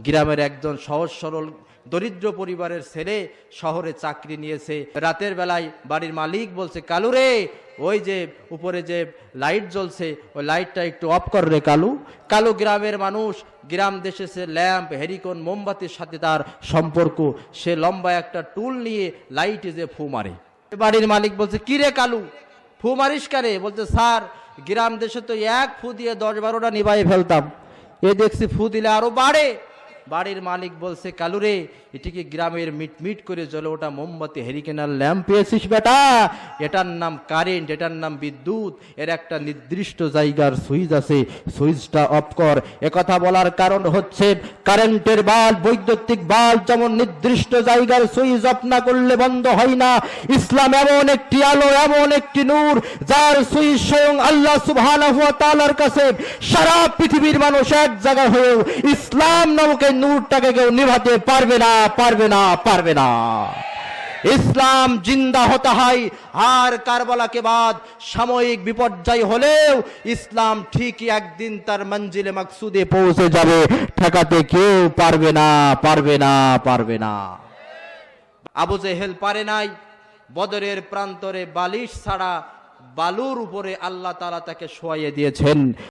গ্রামের একজন সহজ সরল দরিদ্র পরিবারের ছেলে শহরে চাকরি নিয়েছে। রাতের বেলায় বাড়ির মালিক বলছে, কালু রে, ওই যে উপরে যে লাইট জ্বলছে ওই লাইটটা একটু অফ কর রে কালু। কালু গ্রামের মানুষ, গ্রাম দেশে সে ল্যাম্প, হেরিকন, মোমবাতির সাথে তার সম্পর্ক। সে লম্বা একটা টুল নিয়ে লাইটে যে ফু মারে। বাড়ির মালিক বলছে, কি রে কালু, ফু মারিস কারে? বলছে, স্যার, গ্রাম দেশে তো এক ফু দিয়ে 10-12টা নিভাই ফেলতাম, এ দেখছি ফু দিলে আরো বাড়ে। বাড়ির মালিক বলছে, কালু রে, এটিকে গ্রামের মিটমিট করে জ্বলে ওটা মোমবাতি হেরিকেনার ল্যাম্প পেয়েছিস বেটা? এটার নাম কারেন্ট, এটার নাম বিদ্যুৎ। এর একটা নির্দিষ্ট জায়গার সুইচ আছে, সুইচটা অফ কর। একথা বলার কারণ হচ্ছে, কারেন্টের বাল্ব, বৈদ্যুতিক বাল্ব যেমন নির্দিষ্ট জায়গার সুইচ অফ না করলে বন্ধ হয় না, ইসলাম এমন একটি আলো, এমন একটি নূর, যার সুইচ স্বয়ং আল্লাহ সুবহানাহু ওয়া তাআলার কাছে সারা পৃথিবীর মানুষ এক জায়গা হয়েও ইসলাম নামক এই নূরটাকে কেউ নিভাতে পারবে না, পারবে না, পারবে না। ইসলাম জিন্দা হতে হয়। আর কারবালা के बाद সাময়িক বিপর্যয় হলেও ইসলাম ঠিকই একদিন তার মঞ্জিলে মাকসুদে পৌঁছে যাবে, ঠেকাতে কেউ পারবে না, পারবে না, পারবে না। আবু জেহেল পারে নাই। বদরের প্রান্তরে বালিশ ছাড়া বালুর উপরে আল্লাহ তাআলা তাকে শোয়াইয়ে দিয়েছেন।